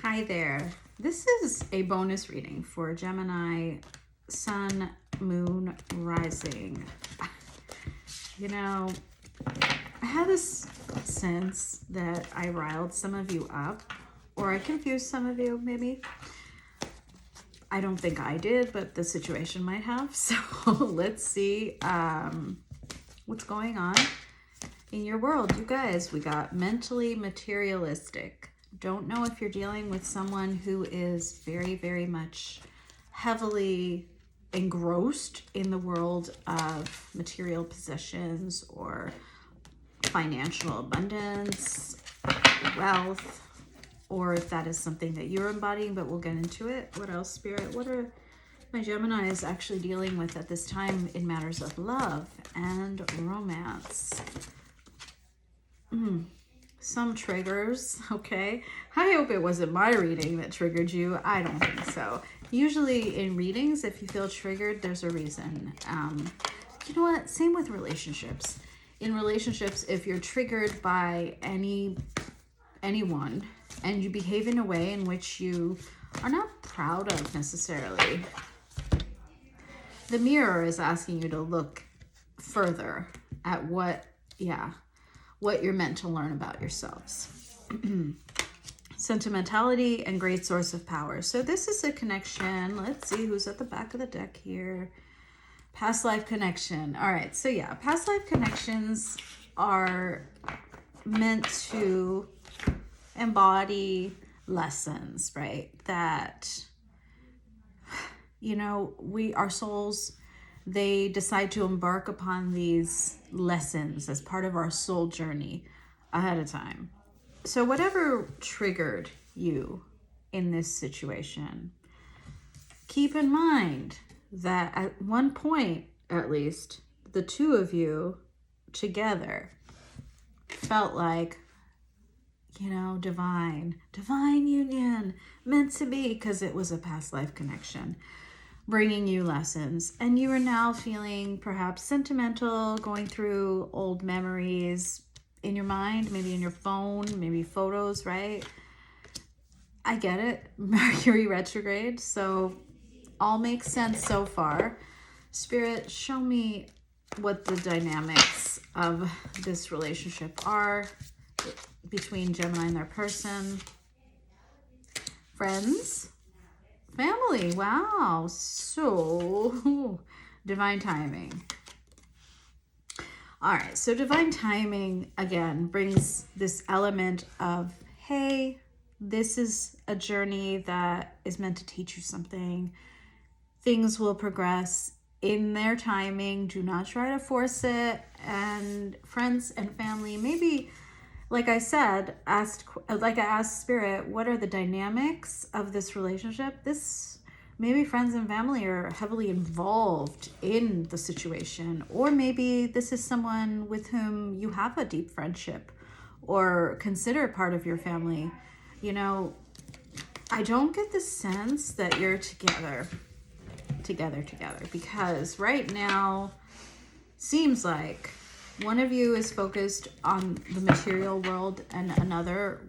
Hi there. This is a bonus reading for Gemini Sun, Moon, Rising. You know, I had this sense that I riled some of you up, or I confused some of you, maybe. I don't think I did, but the situation might have. So let's see what's going on in your world. You guys, we got mentally materialistic. Don't know if you're dealing with someone who is very, very much heavily engrossed in the world of material possessions or financial abundance, wealth, or if that is something that you're embodying, but we'll get into it. What else, Spirit? What are my Geminis actually dealing with at this time in matters of love and romance? Some triggers, okay? I hope it wasn't my reading that triggered you. I don't think so. Usually in readings, if you feel triggered, there's a reason. You know what? Same with relationships. In relationships, if you're triggered by anyone and you behave in a way in which you are not proud of necessarily, the mirror is asking you to look further at what you're meant to learn about yourselves. Sentimentality and great source of power. So this is a connection. Let's see who's at the back of the deck here. Past life connection. All right. So yeah, past life connections are meant to embody lessons, right? That, our souls, they decide to embark upon these lessons as part of our soul journey ahead of time. So whatever triggered you in this situation, keep in mind that at one point, at least, the two of you together felt like, divine union, meant to be, because it was a past life connection, bringing you lessons. And you are now feeling perhaps sentimental, going through old memories in your mind, maybe in your phone, maybe photos, right? I get it. Mercury retrograde. So all makes sense so far. Spirit, show me what the dynamics of this relationship are between Gemini and their person. Friends, family. Wow. So divine timing. All right. So divine timing, again, brings this element of, hey, this is a journey that is meant to teach you something. Things will progress in their timing. Do not try to force it. And friends and family, maybe, like I said, I asked Spirit, what are the dynamics of this relationship? Maybe friends and family are heavily involved in the situation, or maybe this is someone with whom you have a deep friendship or consider part of your family. I don't get the sense that you're together, because right now seems like one of you is focused on the material world and another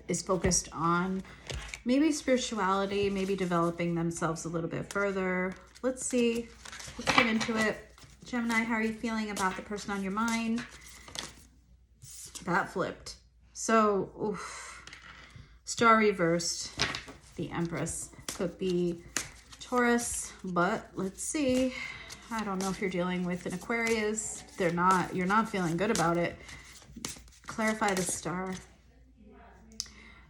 is focused on maybe spirituality, maybe developing themselves a little bit further. Let's see. Let's get into it. Gemini, how are you feeling about the person on your mind? That flipped. So, star reversed. The Empress could be Taurus, but let's see. I don't know if you're dealing with an Aquarius. You're not feeling good about it. Clarify the star.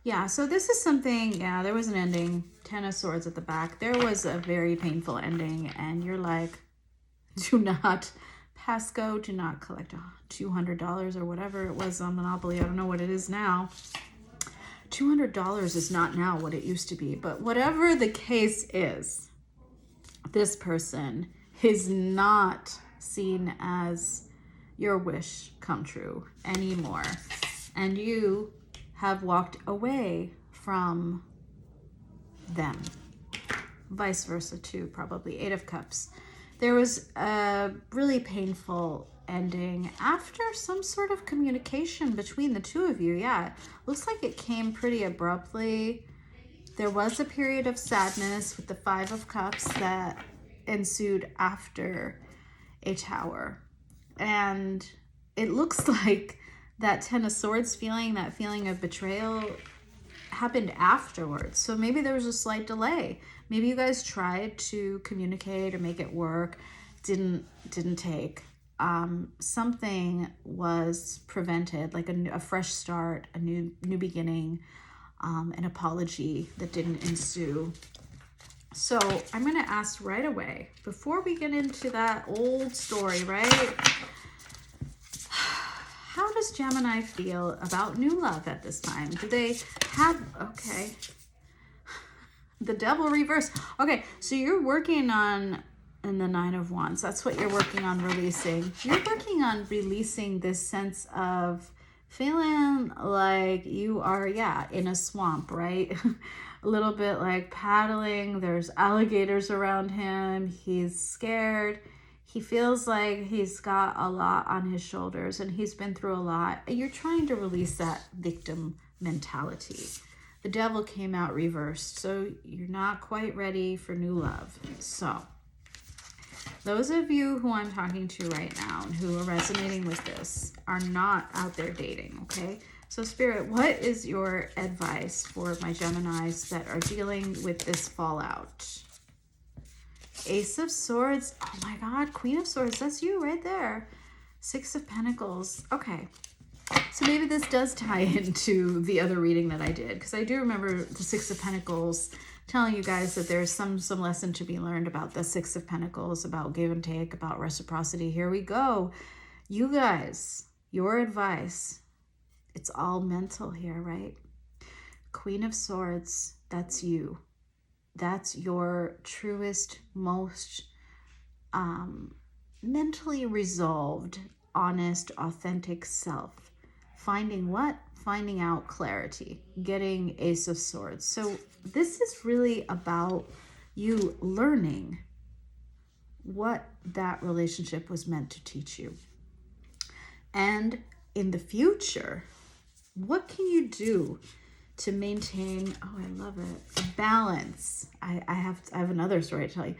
Yeah, so this is something, there was an ending. 10 of Swords at the back. There was a very painful ending, and you're like, do not pass go, do not collect $200 or whatever it was on Monopoly. I don't know what it is now. $200 is not now what it used to be, but whatever the case is, this person is not seen as your wish come true anymore. And you have walked away from them. Vice versa too, probably. 8 of Cups. There was a really painful ending after some sort of communication between the two of you. Yeah, looks like it came pretty abruptly. There was a period of sadness with the Five of Cups that ensued after a tower. And it looks like that Ten of Swords feeling, that feeling of betrayal, happened afterwards. So maybe there was a slight delay. Maybe you guys tried to communicate or make it work, didn't take. Something was prevented, like a fresh start, a new beginning, an apology that didn't ensue. So I'm going to ask right away, before we get into that old story, right? How does Gemini feel about new love at this time? Do they have, okay, the Devil reverse. Okay, so you're working on, in the Nine of Wands, that's what you're working on releasing. You're working on releasing this sense of feeling like you are, in a swamp, right? A little bit like paddling. There's alligators around him. He's scared. He feels like he's got a lot on his shoulders and he's been through a lot. And you're trying to release that victim mentality. The Devil came out reversed, so you're not quite ready for new love. So those of you who I'm talking to right now and who are resonating with this are not out there dating, okay? So Spirit, what is your advice for my Geminis that are dealing with this fallout? Ace of Swords. Oh my God, Queen of Swords. That's you right there. Six of Pentacles. Okay. So maybe this does tie into the other reading that I did, because I do remember the Six of Pentacles telling you guys that there's some lesson to be learned about the Six of Pentacles, about give and take, about reciprocity. Here we go. You guys, your advice. It's all mental here, right? Queen of Swords, that's you. That's your truest, most mentally resolved, honest, authentic self. Finding what? Finding out clarity. Getting Ace of Swords. So this is really about you learning what that relationship was meant to teach you. And in the future, what can you do to maintain, oh, I love it, a balance? I have another story to tell you.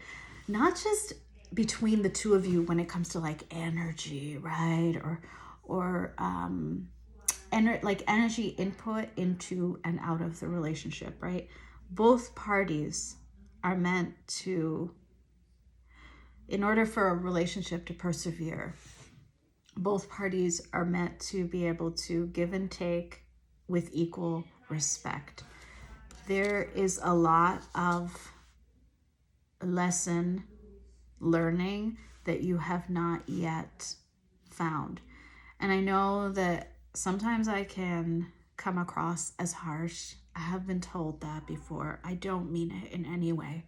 Not just between the two of you when it comes to like energy, right? Or like energy input into and out of the relationship, right? Both parties are meant to, in order for a relationship to persevere, both parties are meant to be able to give and take with equal respect. There is a lot of lesson learning that you have not yet found. And I know that sometimes I can come across as harsh. I have been told that before. I don't mean it in any way.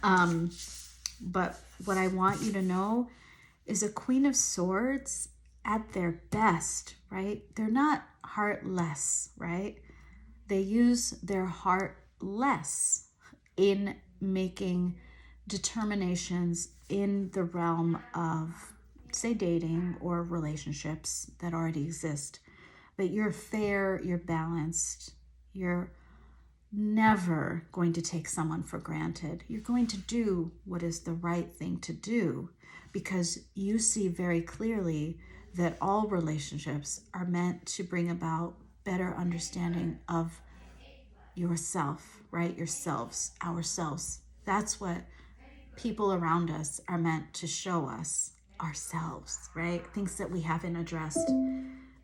But what I want you to know is a Queen of Swords at their best, right? They're not heartless, right? They use their heart less in making determinations in the realm of, say, dating or relationships that already exist. But you're fair, you're balanced, you're never going to take someone for granted. You're going to do what is the right thing to do, because you see very clearly that all relationships are meant to bring about better understanding of yourself, right? Yourselves, ourselves. That's what people around us are meant to show us, ourselves, right? Things that we haven't addressed.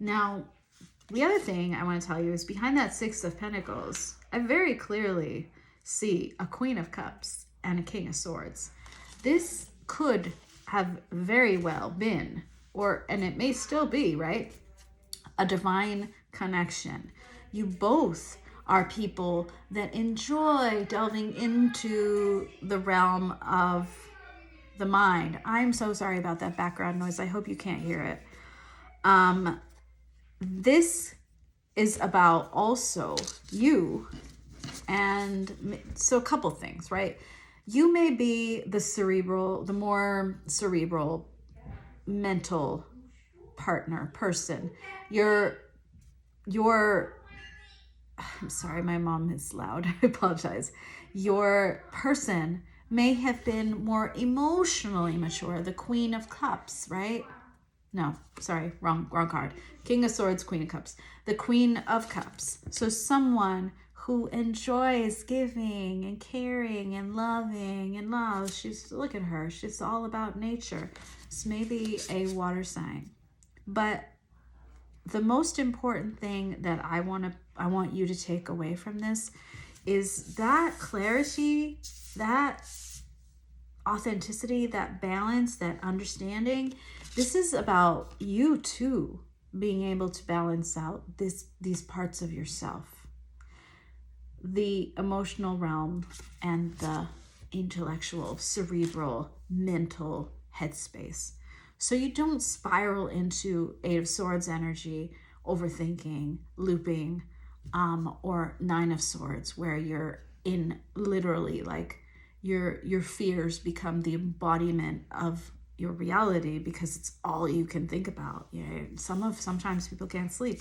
Now, the other thing I want to tell you is behind that Six of Pentacles, I very clearly see a Queen of Cups and a King of Swords. This could have very well been, and it may still be, right? A divine connection. You both are people that enjoy delving into the realm of the mind. I'm so sorry about that background noise. I hope you can't hear it. This is about also you. And so a couple things, right? You may be the more cerebral, mental person. You're I'm sorry, my mom is loud. I apologize. Your person may have been more emotionally mature. The Queen of Cups, right? No, sorry, wrong card. King of Swords, Queen of Cups. The Queen of Cups. So someone who enjoys giving and caring and loving and love. Look at her. She's all about nature. It's maybe a water sign. But the most important thing that I want you to take away from this is that clarity, that authenticity, that balance, that understanding. This is about you too being able to balance out these parts of yourself, the emotional realm and the intellectual, cerebral, mental headspace. So you don't spiral into Eight of Swords energy, overthinking, looping, or Nine of Swords, where you're in literally like your fears become the embodiment of your reality because it's all you can think about. You know, sometimes people can't sleep.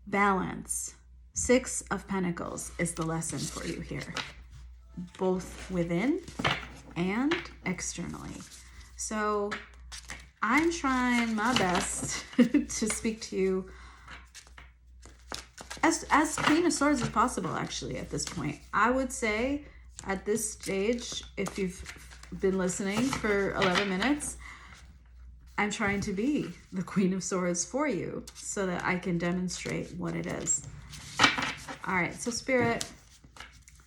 Balance. Six of Pentacles is the lesson for you here, both within and externally. So I'm trying my best to speak to you as Queen of Swords as possible, actually, at this point. I would say at this stage, if you've been listening for 11 minutes, I'm trying to be the Queen of Swords for you so that I can demonstrate what it is. All right, so Spirit,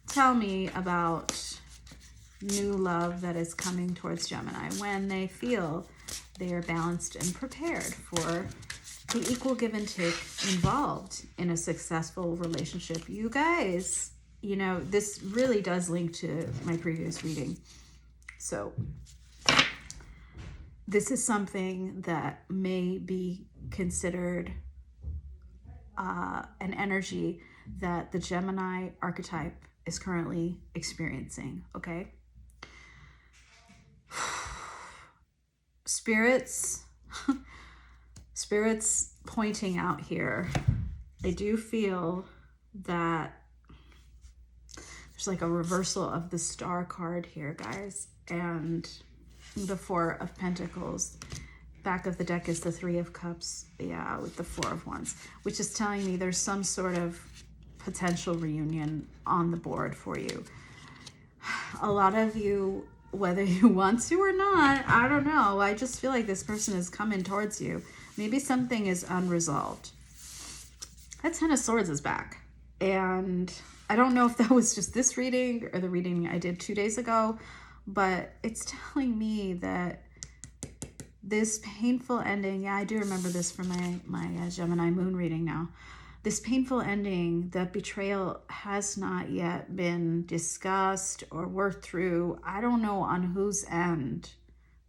tell me about new love that is coming towards Gemini when they feel they are balanced and prepared for the equal give and take involved in a successful relationship. You guys, you know, this really does link to my previous reading. So this is something that may be considered an energy that the Gemini archetype is currently experiencing, okay? Spirits pointing out here, I do feel that there's like a reversal of the Star card here, guys, and the Four of Pentacles. Back of the deck is the Three of Cups, yeah, with the Four of Wands, which is telling me there's some sort of potential reunion on the board for you. A lot of you, whether you want to or not, I don't know, I just feel like this person is coming towards you. Maybe something is unresolved. That Ten of Swords is back. And I don't know if that was just this reading or the reading I did 2 days ago, but it's telling me that this painful ending, yeah, I do remember this from my Gemini moon reading now. This painful ending, that betrayal has not yet been discussed or worked through. I don't know on whose end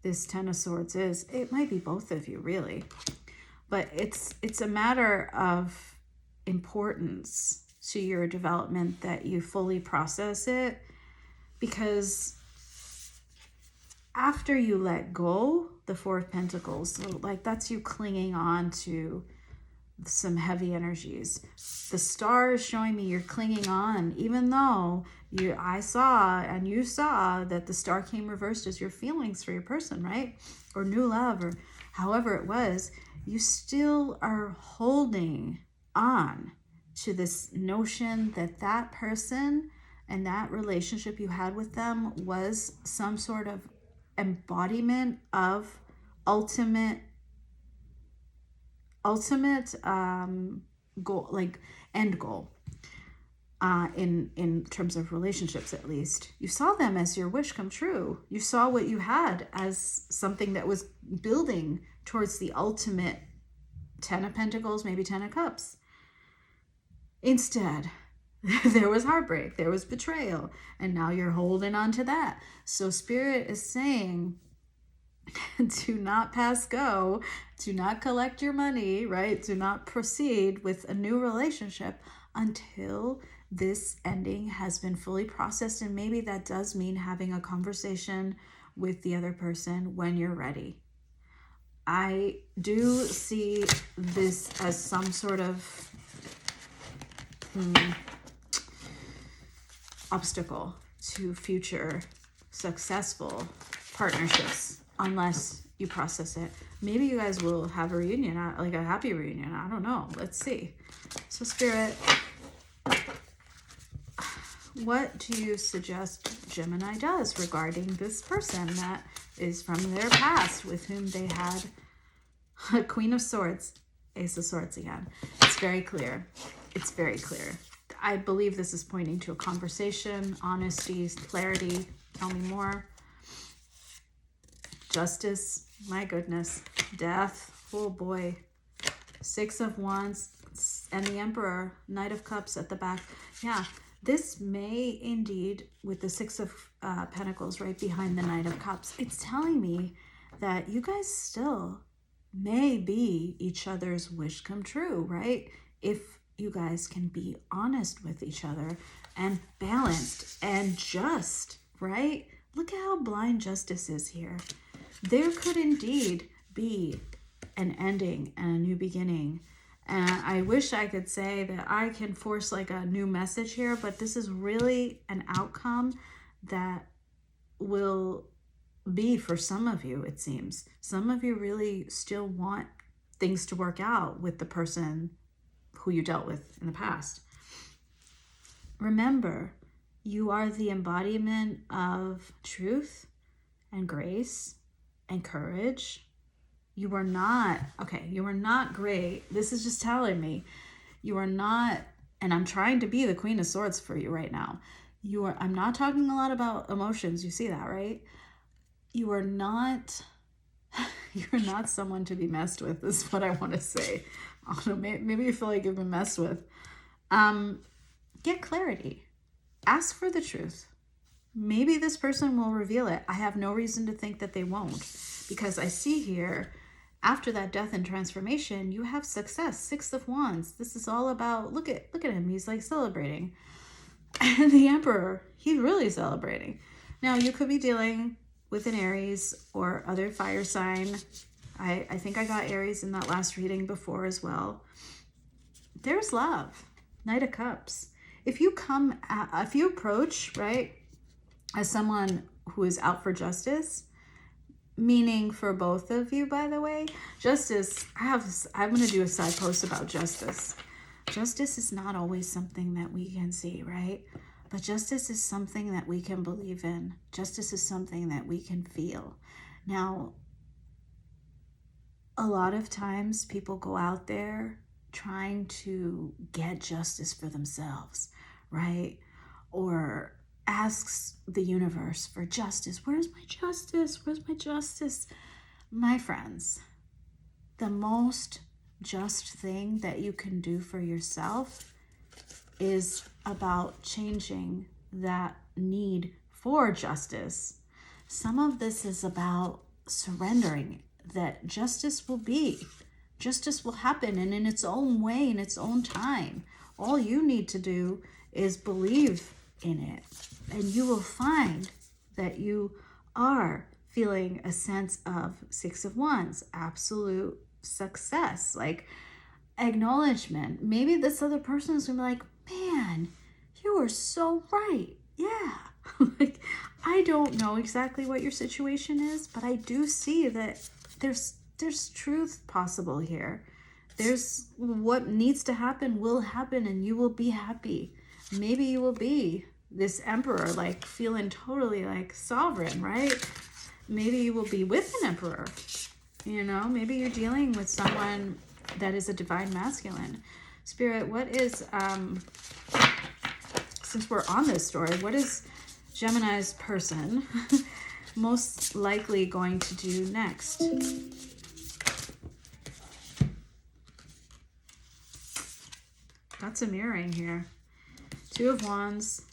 this Ten of Swords is. It might be both of you, really. But it's a matter of importance to your development that you fully process it, because after you let go, the Four of Pentacles, so like that's you clinging on to some heavy energies. The Star is showing me you're clinging on, even though I saw and you saw that the Star came reversed as your feelings for your person, right? Or new love, or however it was. You still are holding on to this notion that that person and that relationship you had with them was some sort of embodiment of ultimate goal, like end goal, in terms of relationships. At least you saw them as your wish come true. You saw what you had as something that was building towards the ultimate Ten of Pentacles, maybe Ten of Cups. Instead, there was heartbreak, there was betrayal, and now you're holding on to that. So Spirit is saying, do not pass go, do not collect your money, right? Do not proceed with a new relationship until this ending has been fully processed. And maybe that does mean having a conversation with the other person when you're ready. I do see this as some sort of obstacle to future successful partnerships unless you process it. Maybe you guys will have a reunion, like a happy reunion. I don't know. Let's see. So Spirit, what do you suggest Gemini does regarding this person that is from their past with whom they had a Queen of Swords, Ace of Swords again? It's very clear. It's very clear. I believe this is pointing to a conversation, honesty, clarity. Tell me more. Justice, my goodness. Death, oh boy. Six of Wands and the Emperor, Knight of Cups at the back. Yeah, this may indeed, with the Six of Pentacles right behind the Knight of Cups, it's telling me that you guys still may be each other's wish come true, right? If you guys can be honest with each other and balanced and just, right? Look at how blind Justice is here. There could indeed be an ending and a new beginning. And I wish I could say that I can force like a new message here, but this is really an outcome that will be for some of you, it seems. Some of you really still want things to work out with the person who you dealt with in the past. Remember, you are the embodiment of truth and grace and courage. You are not, okay, you are not great. This is just telling me you are not, and I'm trying to be the Queen of Swords for you right now. I'm not talking a lot about emotions. You see that, right? You are not, you're not someone to be messed with, is what I want to say. I don't know, maybe you feel like you've been messed with. Get clarity. Ask for the truth. Maybe this person will reveal it. I have no reason to think that they won't, because I see here, after that death and transformation, you have success. Six of Wands. This is all about, look at him. He's like celebrating. And the Emperor, he's really celebrating. Now, you could be dealing with an Aries or other fire sign. I think I got Aries in that last reading before as well. There's love. Knight of Cups. If you approach, right, as someone who is out for justice, meaning for both of you, by the way, justice, I'm going to do a side post about justice. Justice is not always something that we can see, right? But justice is something that we can believe in. Justice is something that we can feel. Now, a lot of times people go out there trying to get justice for themselves, right? Or asks the universe for justice. Where's my justice? Where's my justice? My friends, the most just thing that you can do for yourself is about changing that need for justice. Some of this is about surrendering that justice will happen, and in its own way, in its own time. All you need to do is believe in it, and you will find that you are feeling a sense of Six of Wands, absolute success, like acknowledgement. Maybe this other person is gonna be like, man, you are so right. Yeah. Like, I don't know exactly what your situation is, but I do see that there's truth possible here. There's what needs to happen will happen, and you will be happy. Maybe you will be this Emperor, like feeling totally like sovereign, right? Maybe you will be with an Emperor. You know, maybe you're dealing with someone that is a divine masculine. Spirit, what is, since we're on this story, what is Gemini's person most likely going to do next? That's a mirroring here. Two of Wands,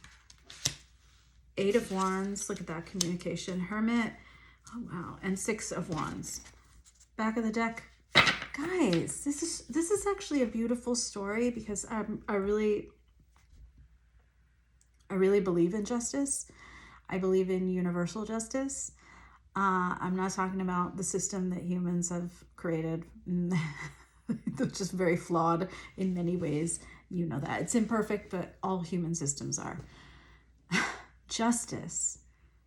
Eight of Wands. Look at that communication. Hermit. Oh, wow. And Six of Wands. Back of the deck. Guys, this is actually a beautiful story, because I really believe in justice. I believe in universal justice. I'm not talking about the system that humans have created. That's just very flawed in many ways. You know that. It's imperfect, but all human systems are. Justice.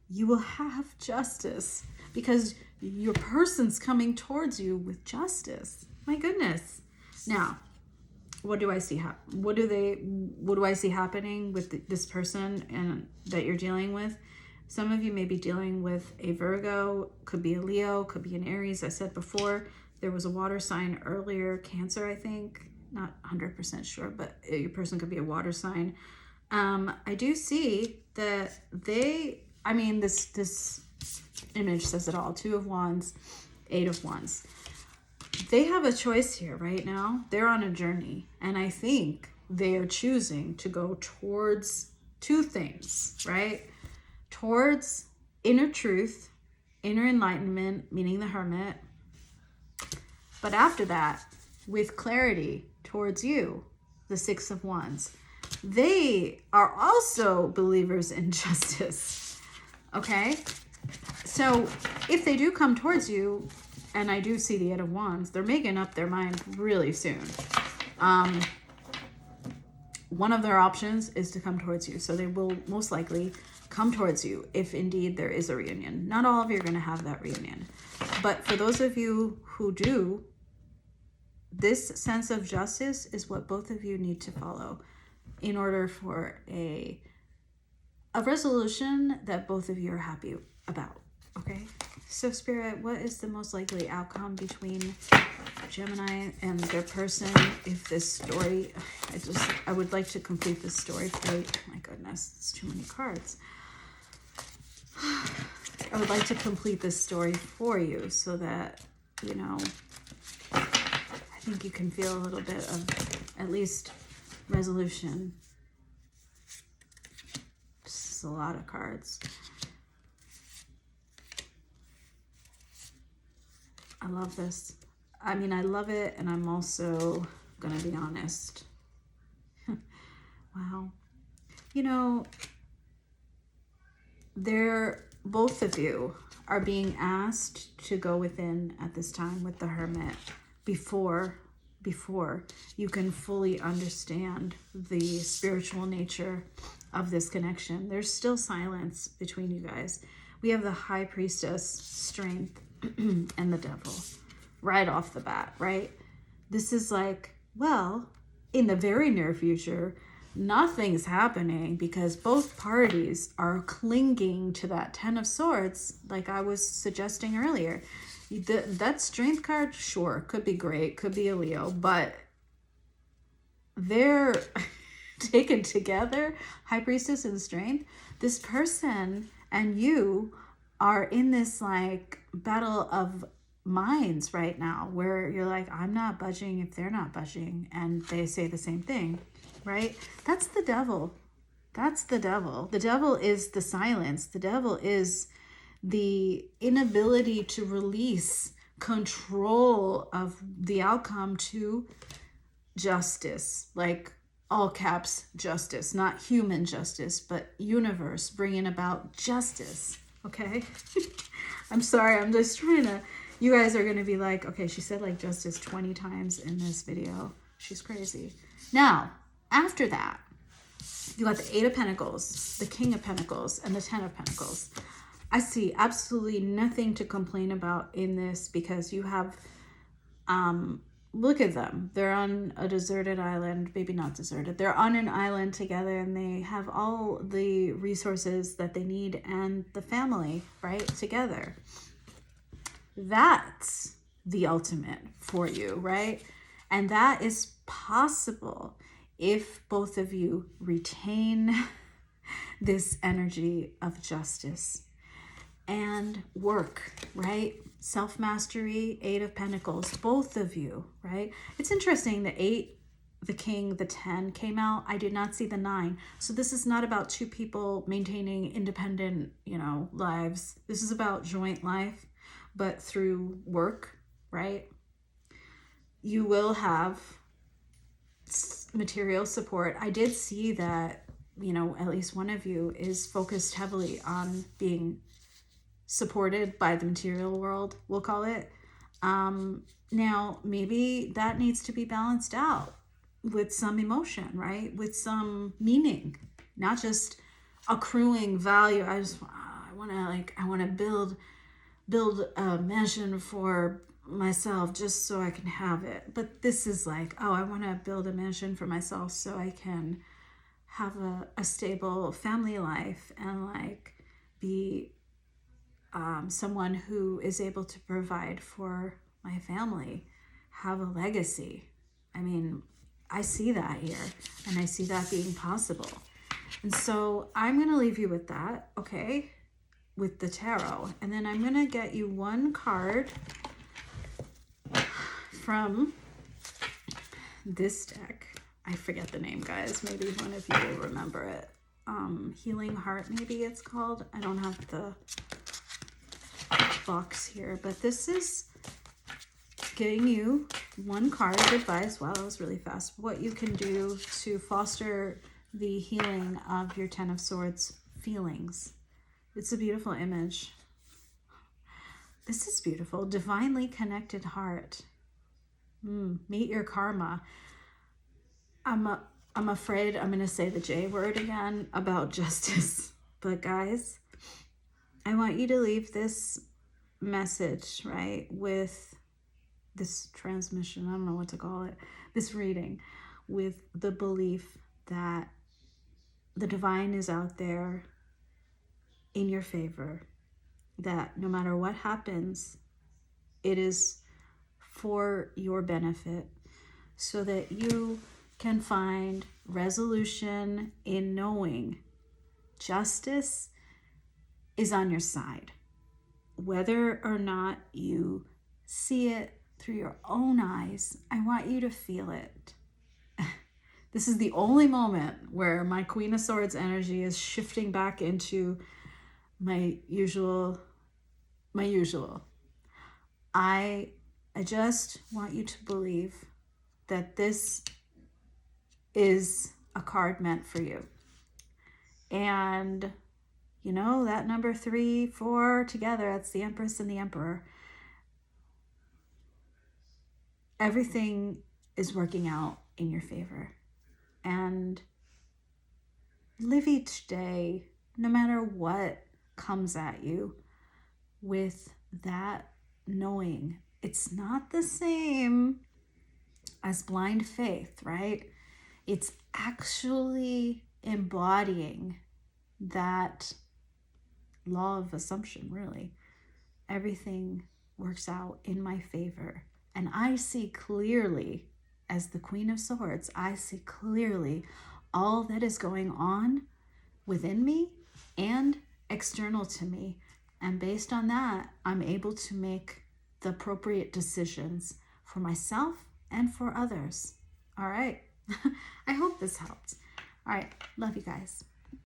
You will have justice because your person's coming towards you with justice. My goodness. Now, what do I see? What do I see happening with this person and that you're dealing with? Some of you may be dealing with a Virgo, could be a Leo, could be an Aries. I said before, there was a water sign earlier, Cancer, I think. Not 100% sure, but your person could be a water sign. I do see that this image says it all. 2 of Wands, 8 of Wands. They have a choice here right now. They're on a journey. And I think they are choosing to go towards 2 things, right? Towards inner truth, inner enlightenment, meaning the Hermit. But after that, with clarity towards you, the 6 of Wands. They are also believers in justice. Okay? So if they do come towards you, and I do see the 8 of Wands, they're making up their mind really soon. One of their options is to come towards you. So they will most likely come towards you if indeed there is a reunion. Not all of you are going to have that reunion. But for those of you who do, this sense of justice is what both of you need to follow in order for a resolution that both of you are happy about. Okay? So Spirit, what is the most likely outcome between Gemini and their person if this story, I would like to complete this story for you. Oh my goodness, it's too many cards. I would like to complete this story for you so that, you know, I think you can feel a little bit of at least resolution. This is a lot of cards. I love this. I mean, I love it, and I'm also gonna be honest. Wow. You know, both of you are being asked to go within at this time with the Hermit before you can fully understand the spiritual nature of this connection. There's still silence between you guys. We have the High Priestess, Strength, and the Devil right off the bat, right? This is like, well, in the very near future, nothing's happening because both parties are clinging to that 10 of Swords, like I was suggesting earlier. That Strength card, sure, could be great, could be a Leo, but they're taken together, High Priestess and Strength. This person and you are in this like battle of minds right now where you're like, I'm not budging if they're not budging, and they say the same thing, right? That's the devil. That's the devil. The devil is the silence. The devil is the inability to release control of the outcome to justice, like all caps justice, not human justice, but universe bringing about justice. Okay? I'm sorry, I'm just trying to, you guys are going to be like, okay, she said like justice 20 times in this video. She's crazy. Now, after that, you got the 8 of Pentacles, the King of Pentacles, and the 10 of Pentacles. I see absolutely nothing to complain about in this because you have, look at them. They're on a deserted island, maybe not deserted. They're on an island together and they have all the resources that they need and the family, right, together. That's the ultimate for you, right? And that is possible if both of you retain this energy of justice and work, right? Self-mastery, 8 of Pentacles, both of you, right? It's interesting, the 8, the King, the 10 came out. I did not see the 9. So this is not about 2 people maintaining independent, you know, lives. This is about joint life, but through work, right? You will have material support. I did see that, you know, at least one of you is focused heavily on being supported by the material world, we'll call it. Now, maybe that needs to be balanced out. with some emotion, right? With some meaning, not just accruing value. I want to build a mansion for myself just so I can have it. But this is like, oh, I want to build a mansion for myself so I can have a stable family life and like be someone who is able to provide for my family, have a legacy. I mean, I see that here, and I see that being possible. And so I'm going to leave you with that, okay, with the tarot. And then I'm going to get you one card from this deck. I forget the name, guys. Maybe one of you will remember it. Healing Heart, maybe it's called. I don't have the box here, but this is giving you one card of advice. Wow, that was really fast. What you can do to foster the healing of your Ten of Swords feelings. It's a beautiful image. This is beautiful. Divinely connected heart. Meet your karma. I'm afraid I'm going to say the J word again about justice. But guys, I want you to leave this message, right, with this transmission, I don't know what to call it, this reading, with the belief that the divine is out there in your favor, that no matter what happens, it is for your benefit, so that you can find resolution in knowing justice is on your side. Whether or not you see it through your own eyes, I want you to feel it. This is the only moment where my Queen of Swords energy is shifting back into my usual. I just want you to believe that this is a card meant for you. And you know, that number 3, 4 together, that's the Empress and the Emperor. Everything is working out in your favor. And live each day, no matter what comes at you, with that knowing. It's not the same as blind faith, right? It's actually embodying that law of assumption, really. Everything works out in my favor. And I see clearly, as the Queen of Swords, I see clearly all that is going on within me and external to me. And based on that, I'm able to make the appropriate decisions for myself and for others. All right. I hope this helped. All right. Love you guys.